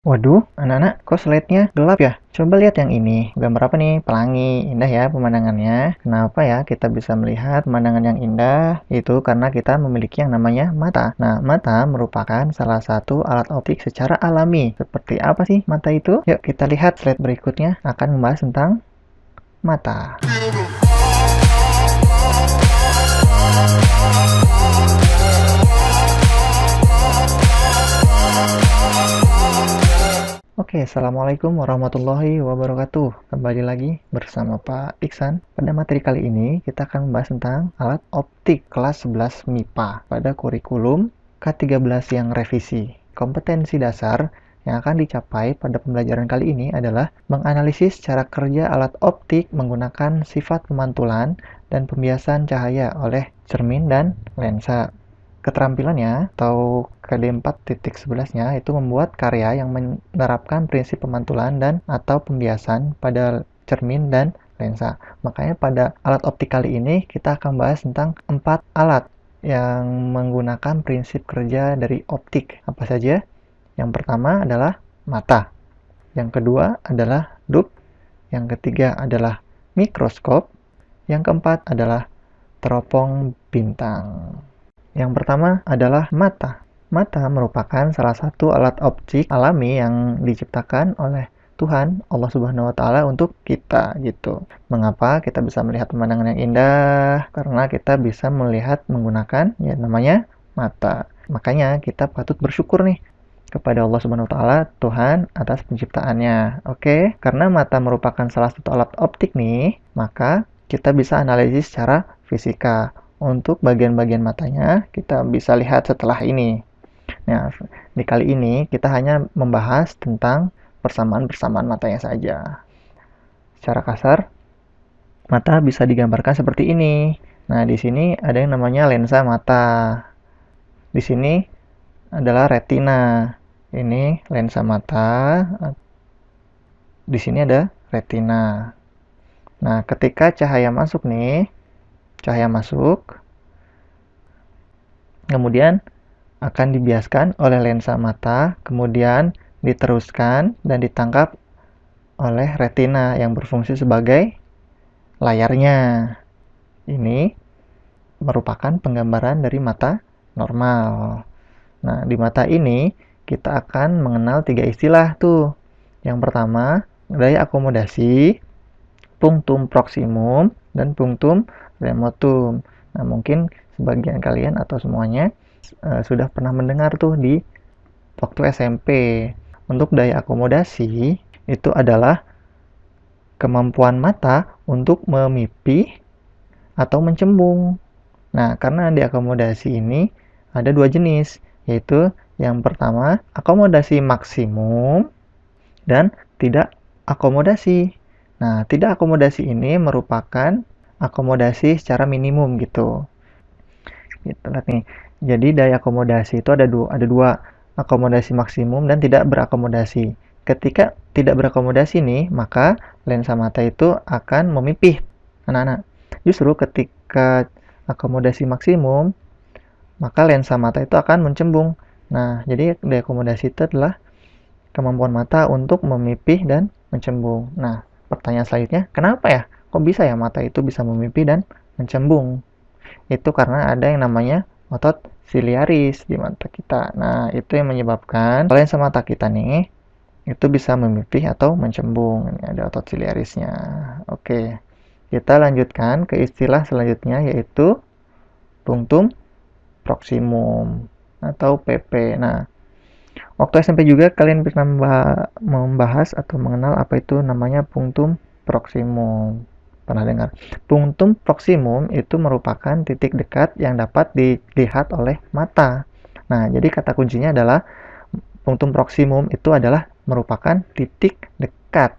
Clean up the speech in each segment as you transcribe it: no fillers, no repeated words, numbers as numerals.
Waduh, anak-anak, kok slide-nya gelap ya? Coba lihat yang ini. Gambar apa nih? Pelangi. Indah ya pemandangannya. Kenapa ya kita bisa melihat pemandangan yang indah? Itu karena kita memiliki yang namanya mata. Nah, mata merupakan salah satu alat optik secara alami. Seperti apa sih mata itu? Yuk kita lihat slide berikutnya akan membahas tentang mata. Oke, Assalamualaikum warahmatullahi wabarakatuh. Kembali lagi bersama Pak Iksan. Pada materi kali ini, kita akan membahas tentang alat optik kelas 11 MIPA pada kurikulum K13 yang revisi. Kompetensi dasar yang akan dicapai pada pembelajaran kali ini adalah menganalisis cara kerja alat optik menggunakan sifat pemantulan dan pembiasan cahaya oleh cermin dan lensa. Keterampilannya atau KD 4.11-nya itu membuat karya yang menerapkan prinsip pemantulan dan atau pembiasan pada cermin dan lensa. Makanya pada alat optik kali ini kita akan bahas tentang 4 alat yang menggunakan prinsip kerja dari optik. Apa saja? Yang pertama adalah mata. Yang kedua adalah lup. Yang ketiga adalah mikroskop. Yang keempat adalah teropong bintang. Yang pertama adalah mata. Mata merupakan salah satu alat optik alami yang diciptakan oleh Tuhan Allah Subhanahu wa taala untuk kita gitu. Mengapa kita bisa melihat pemandangan yang indah? Karena kita bisa melihat menggunakan ya namanya mata. Makanya kita patut bersyukur nih kepada Allah Subhanahu wa taala Tuhan atas penciptaannya. Oke, karena mata merupakan salah satu alat optik nih, maka kita bisa analisis secara fisika. Untuk bagian-bagian matanya, kita bisa lihat setelah ini. Nah, di kali ini kita hanya membahas tentang persamaan-persamaan matanya saja. Secara kasar, mata bisa digambarkan seperti ini. Nah, di sini ada yang namanya lensa mata. Di sini adalah retina. Ini lensa mata. Di sini ada retina. Nah, ketika cahaya masuk nih, kemudian akan dibiaskan oleh lensa mata, kemudian diteruskan dan ditangkap oleh retina yang berfungsi sebagai layarnya. Ini merupakan penggambaran dari mata normal. Nah, di mata ini kita akan mengenal 3 istilah tuh. Yang pertama, daya akomodasi, punctum proximum, dan punctum remotum. Nah, mungkin sebagian kalian atau semuanya sudah pernah mendengar tuh di waktu SMP. Untuk daya akomodasi itu adalah kemampuan mata untuk memipih atau mencembung. Nah, karena diakomodasi ini ada 2 jenis, yaitu yang pertama akomodasi maksimum dan tidak akomodasi. Nah, tidak akomodasi ini merupakan akomodasi secara minimum gitu. Gitu lihat nih. Jadi daya akomodasi itu ada dua, akomodasi maksimum dan tidak berakomodasi. Ketika tidak berakomodasi nih, maka lensa mata itu akan memipih anak-anak. Justru ketika akomodasi maksimum, maka lensa mata itu akan mencembung. Nah, jadi daya akomodasi itu adalah kemampuan mata untuk memipih dan mencembung. Nah, pertanyaan selanjutnya, kenapa ya? Kok bisa ya mata itu bisa memipih dan mencembung? Itu karena ada yang namanya otot siliaris di mata kita. Nah, itu yang menyebabkan lensa mata kita nih itu bisa memipih atau mencembung. Ini ada otot siliarisnya. Oke. Kita lanjutkan ke istilah selanjutnya yaitu punctum proximum atau PP. Nah, waktu SMP juga kalian pernah membahas atau mengenal apa itu namanya punctum proximum. Pernah dengar? Punctum proximum itu merupakan titik dekat yang dapat dilihat oleh mata. Nah, jadi kata kuncinya adalah punctum proximum itu adalah merupakan titik dekat.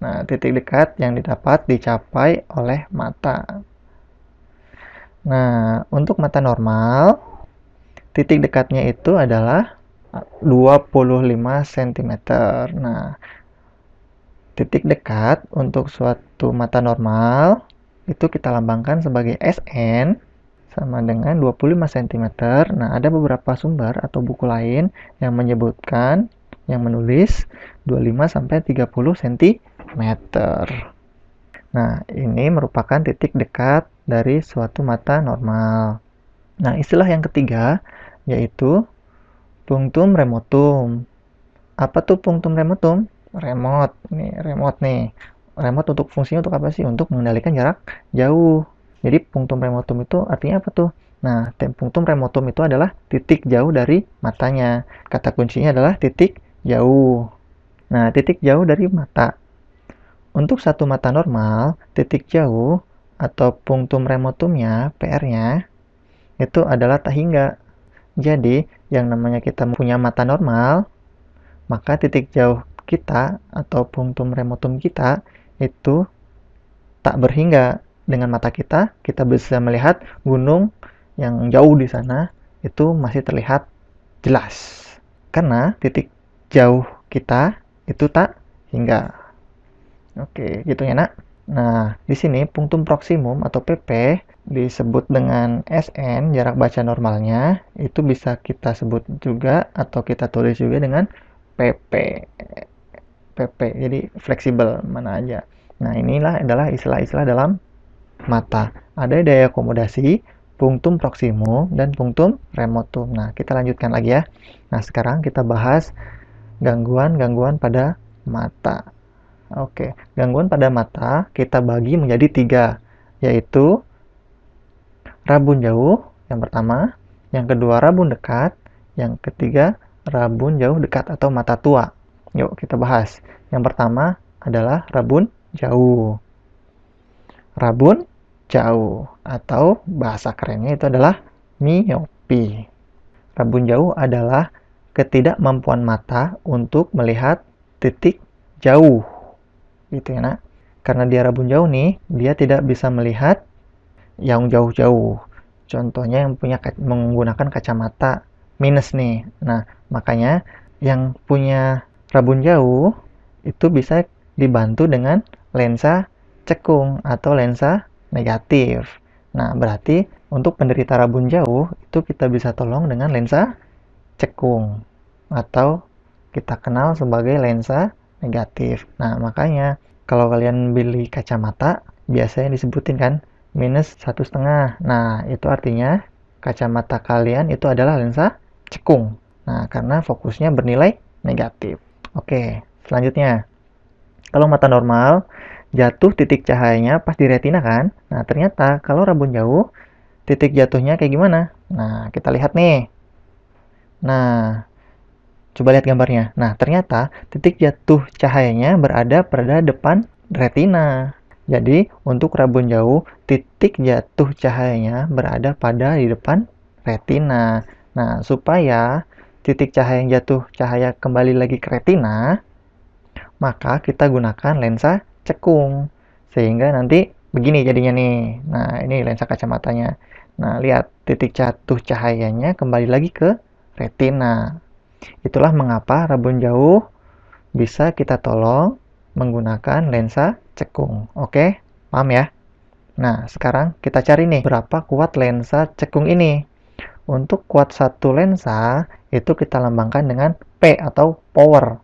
Nah, titik dekat yang dapat dicapai oleh mata. Nah, untuk mata normal, titik dekatnya itu adalah 25 cm. Nah, titik dekat untuk suatu mata normal itu kita lambangkan sebagai SN sama dengan 25 cm. Nah, ada beberapa sumber atau buku lain yang menyebutkan yang menulis 25-30 cm. Nah, ini merupakan titik dekat dari suatu mata normal. Nah, istilah yang ketiga yaitu punctum remotum. Apa tuh punctum remotum? Remote nih. Remote untuk fungsinya untuk apa sih? Untuk mengendalikan jarak jauh. Jadi punctum remotum itu artinya apa tuh? Nah, punctum remotum itu adalah titik jauh dari matanya. Kata kuncinya adalah titik jauh. Nah, titik jauh dari mata. Untuk satu mata normal, titik jauh atau punctum remotumnya, PR-nya, itu adalah tak hingga. Jadi, yang namanya kita punya mata normal, maka titik jauh kita atau punctum remotum kita itu tak berhingga. Dengan mata kita bisa melihat gunung yang jauh di sana itu masih terlihat jelas. Karena titik jauh kita itu tak hingga. Oke, gitu ya, Nak. Nah, di sini punctum proximum atau PP disebut dengan SN, jarak baca normalnya, itu bisa kita sebut juga atau kita tulis juga dengan PP. PP, jadi fleksibel mana aja. Nah, inilah adalah istilah-istilah dalam mata. Ada daya akomodasi, punctum proximum, dan punctum remotum. Nah, kita lanjutkan lagi ya. Nah, sekarang kita bahas gangguan-gangguan pada mata. Oke, gangguan pada mata kita bagi menjadi 3, yaitu rabun jauh yang pertama, yang kedua rabun dekat, yang ketiga rabun jauh dekat atau mata tua. Yuk kita bahas. Yang pertama adalah rabun jauh. Rabun jauh atau bahasa kerennya itu adalah miopi. Rabun jauh adalah ketidakmampuan mata untuk melihat titik jauh. Gitu ya, Nak. Karena dia rabun jauh nih, dia tidak bisa melihat yang jauh-jauh. Contohnya yang punya menggunakan kacamata minus nih. Nah, makanya yang punya rabun jauh itu bisa dibantu dengan lensa cekung atau lensa negatif. Nah, berarti untuk penderita rabun jauh itu kita bisa tolong dengan lensa cekung atau kita kenal sebagai lensa negatif. Nah, makanya kalau kalian beli kacamata biasanya disebutin kan minus 1,5. Nah, itu artinya kacamata kalian itu adalah lensa cekung. Nah, karena fokusnya bernilai negatif. Oke, selanjutnya. Kalau mata normal, jatuh titik cahayanya pas di retina kan? Nah, ternyata kalau rabun jauh, titik jatuhnya kayak gimana? Nah, kita lihat nih. Nah, coba lihat gambarnya. Nah, ternyata titik jatuh cahayanya berada pada depan retina. Jadi, untuk rabun jauh, titik jatuh cahayanya berada pada di depan retina. Nah, supaya titik cahaya yang jatuh cahaya kembali lagi ke retina, maka kita gunakan lensa cekung. Sehingga nanti begini jadinya nih. Nah, ini lensa kacamatanya. Nah, lihat titik jatuh cahayanya kembali lagi ke retina. Itulah mengapa rabun jauh bisa kita tolong menggunakan lensa cekung. Oke, paham ya? Nah, sekarang kita cari nih berapa kuat lensa cekung ini. Untuk kuat satu lensa, itu kita lambangkan dengan P atau power.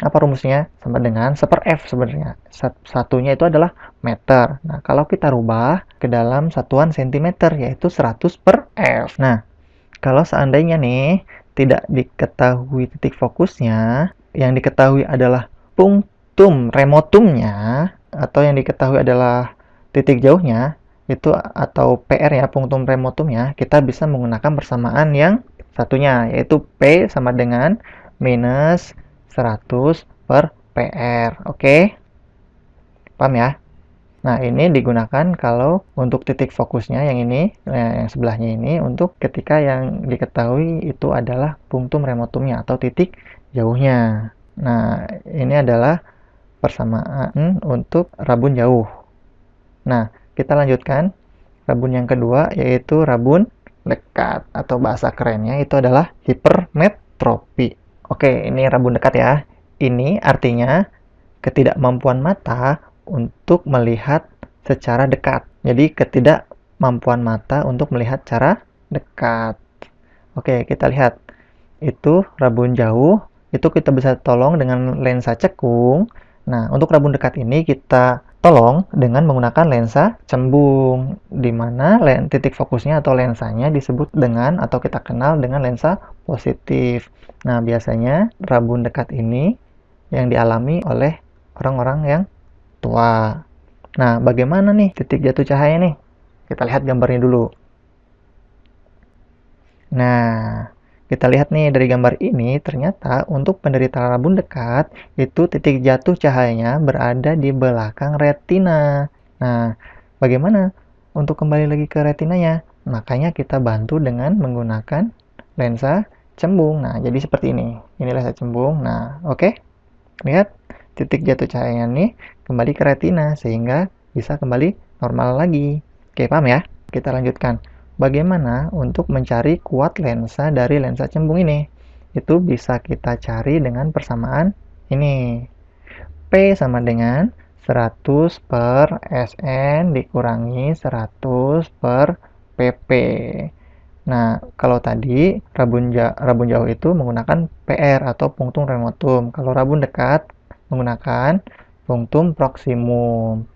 Apa rumusnya? Sama dengan 1/F sebenarnya. Satunya itu adalah meter. Nah, kalau kita rubah ke dalam satuan sentimeter, yaitu 100/F. Nah, kalau seandainya nih, tidak diketahui titik fokusnya, yang diketahui adalah punctum remotumnya, atau yang diketahui adalah titik jauhnya, itu atau PR ya, punctum remotumnya, kita bisa menggunakan persamaan yang satunya, yaitu P sama dengan minus 100/PR. Oke? Paham ya? Nah, ini digunakan kalau untuk titik fokusnya yang ini, yang sebelahnya ini, untuk ketika yang diketahui itu adalah punctum remotumnya atau titik jauhnya. Nah, ini adalah persamaan untuk rabun jauh. Nah, kita lanjutkan rabun yang kedua, yaitu rabun dekat atau bahasa kerennya itu adalah hipermetropi. Oke, ini rabun dekat ya. Ini artinya ketidakmampuan mata untuk melihat secara dekat. Jadi ketidakmampuan mata untuk melihat secara dekat. Oke, kita lihat. Itu rabun jauh itu kita bisa tolong dengan lensa cekung. Nah, untuk rabun dekat ini kita tolong dengan menggunakan lensa cembung, di mana titik fokusnya atau lensanya disebut dengan atau kita kenal dengan lensa positif. Nah, biasanya rabun dekat ini yang dialami oleh orang-orang yang tua. Nah, bagaimana nih titik jatuh cahaya nih? Kita lihat gambarnya dulu. Nah, kita lihat nih dari gambar ini, ternyata untuk penderita rabun dekat, itu titik jatuh cahayanya berada di belakang retina. Nah, bagaimana untuk kembali lagi ke retinanya? Makanya kita bantu dengan menggunakan lensa cembung. Nah, jadi seperti ini. Ini lensa cembung. Nah, oke. Lihat titik jatuh cahayanya nih kembali ke retina, sehingga bisa kembali normal lagi. Oke, paham ya? Kita lanjutkan. Bagaimana untuk mencari kuat lensa dari lensa cembung ini? Itu bisa kita cari dengan persamaan ini. P sama dengan 100 per SN dikurangi 100 per PP. Nah, kalau tadi rabun jauh itu menggunakan PR atau punktum remotum. Kalau rabun dekat menggunakan punktum proksimum.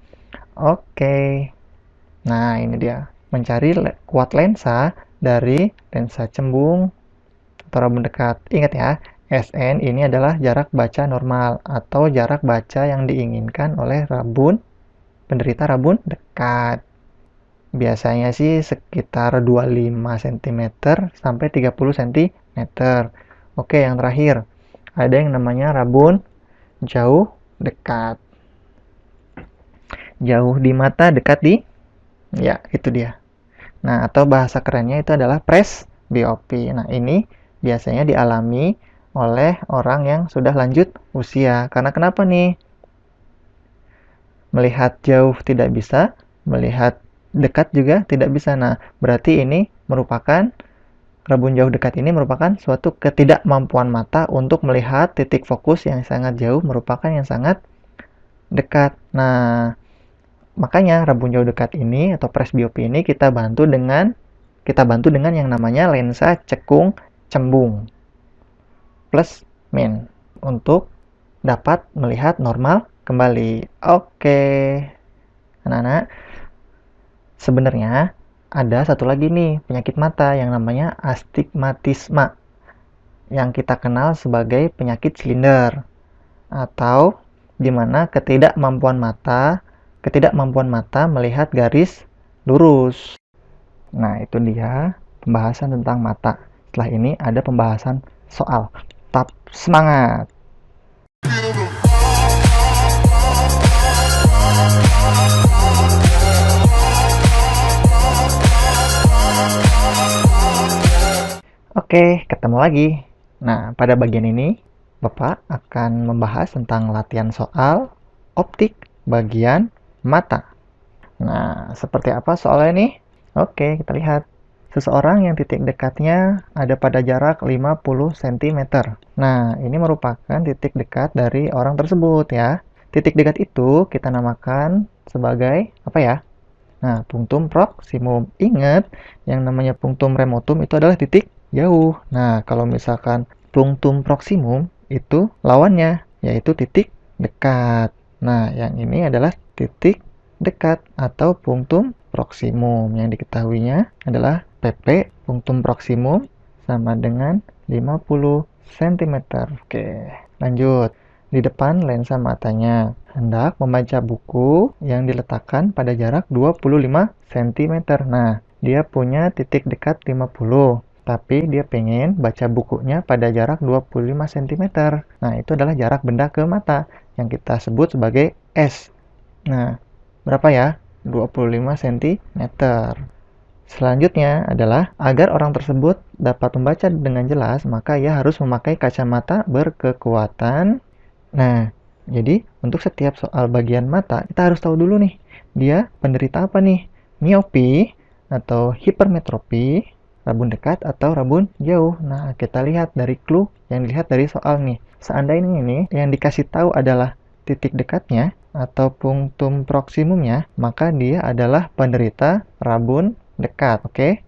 Oke. Nah, ini dia. Mencari kuat lensa dari lensa cembung atau rabun dekat. Ingat ya, SN ini adalah jarak baca normal atau jarak baca yang diinginkan oleh penderita rabun dekat. Biasanya sih sekitar 25 cm sampai 30 cm. Oke, yang terakhir. Ada yang namanya rabun jauh dekat. Jauh di mata, dekat di... Ya, itu dia. Nah, atau bahasa kerennya itu adalah presbiopi. Nah, ini biasanya dialami oleh orang yang sudah lanjut usia. Karena kenapa nih? Melihat jauh tidak bisa, melihat dekat juga tidak bisa. Nah, berarti ini merupakan rabun jauh dekat ini merupakan suatu ketidakmampuan mata untuk melihat titik fokus yang sangat jauh merupakan yang sangat dekat. Nah, makanya rabun jauh dekat ini atau presbiopi ini kita bantu dengan yang namanya lensa cekung cembung plus min untuk dapat melihat normal kembali. Oke. Anak-anak, sebenarnya ada satu lagi nih penyakit mata yang namanya astigmatisme yang kita kenal sebagai penyakit silinder atau di mana ketidakmampuan mata melihat garis lurus. Nah, itu dia pembahasan tentang mata. Setelah ini ada pembahasan soal. Tetap semangat! Oke, ketemu lagi. Nah, pada bagian ini, Bapak akan membahas tentang latihan soal optik bagian mata. Nah, seperti apa soalnya nih? Oke, kita lihat. Seseorang yang titik dekatnya ada pada jarak 50 cm. Nah, ini merupakan titik dekat dari orang tersebut ya. Titik dekat itu kita namakan sebagai apa ya? Nah, punktum proksimum. Ingat, yang namanya punktum remotum itu adalah titik jauh. Nah, kalau misalkan punktum proksimum itu lawannya, yaitu titik dekat. Nah, yang ini adalah titik dekat atau punktum proksimum. Yang diketahuinya adalah PP punktum proksimum sama dengan 50 cm. Oke, lanjut. Di depan lensa matanya, hendak membaca buku yang diletakkan pada jarak 25 cm. Nah, dia punya titik dekat 50, tapi dia pengen baca bukunya pada jarak 25 cm. Nah, itu adalah jarak benda ke mata yang kita sebut sebagai S. Nah, berapa ya? 25 cm. Selanjutnya adalah agar orang tersebut dapat membaca dengan jelas, maka ia harus memakai kacamata berkekuatan. Nah, jadi untuk setiap soal bagian mata, kita harus tahu dulu nih, dia penderita apa nih? Miopi atau hipermetropi, rabun dekat atau rabun jauh. Nah, kita lihat dari clue yang dilihat dari soal nih. Seandainya ini yang dikasih tahu adalah titik dekatnya atau punktum proksimumnya, maka dia adalah penderita rabun dekat, oke?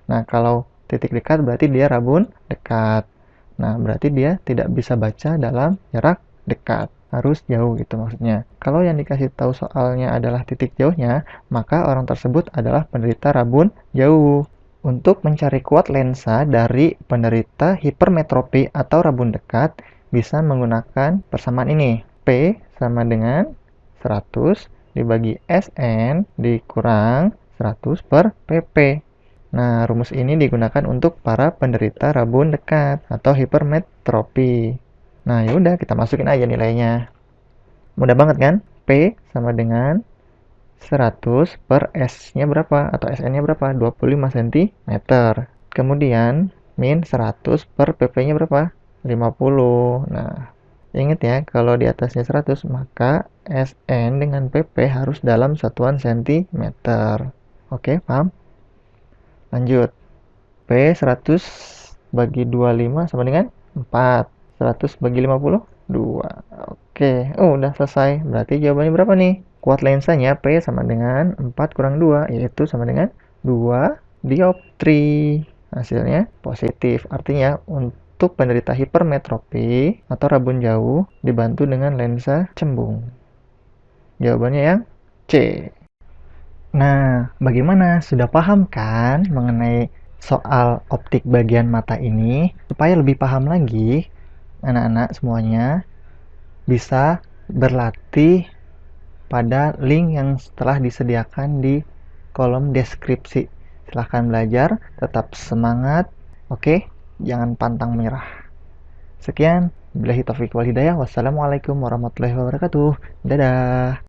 Nah, kalau titik dekat berarti dia rabun dekat. Nah, berarti dia tidak bisa baca dalam jarak dekat. Harus jauh gitu maksudnya. Kalau yang dikasih tahu soalnya adalah titik jauhnya, maka orang tersebut adalah penderita rabun jauh. Untuk mencari kuat lensa dari penderita hipermetropi atau rabun dekat, bisa menggunakan persamaan ini. P sama dengan 100 dibagi SN dikurang 100 per PP. Nah, rumus ini digunakan untuk para penderita rabun dekat atau hipermetropi. Nah, yaudah kita masukin aja nilainya. Mudah banget kan? P sama dengan 100 per S-nya berapa? Atau SN-nya berapa? 25 cm. Kemudian, min 100 per PP-nya berapa? 50. Nah, ingat ya, kalau di atasnya 100, maka SN dengan PP harus dalam satuan cm. Oke, paham? Lanjut. P 100 bagi 25 sama dengan 4. 100 bagi 50, 2. Oke, udah selesai. Berarti jawabannya berapa nih? Kuat lensanya P sama dengan 4 kurang 2, yaitu sama dengan 2 dioptri. Hasilnya positif. Artinya untuk penderita hipermetropi atau rabun jauh dibantu dengan lensa cembung. Jawabannya yang C. Nah, bagaimana? Sudah paham kan mengenai soal optik bagian mata ini? Supaya lebih paham lagi, anak-anak semuanya bisa berlatih pada link yang telah disediakan di kolom deskripsi. Silahkan belajar, tetap semangat, oke? Jangan pantang menyerah. Sekian, billahi taufiq wal hidayah. Wassalamualaikum warahmatullahi wabarakatuh. Dadah.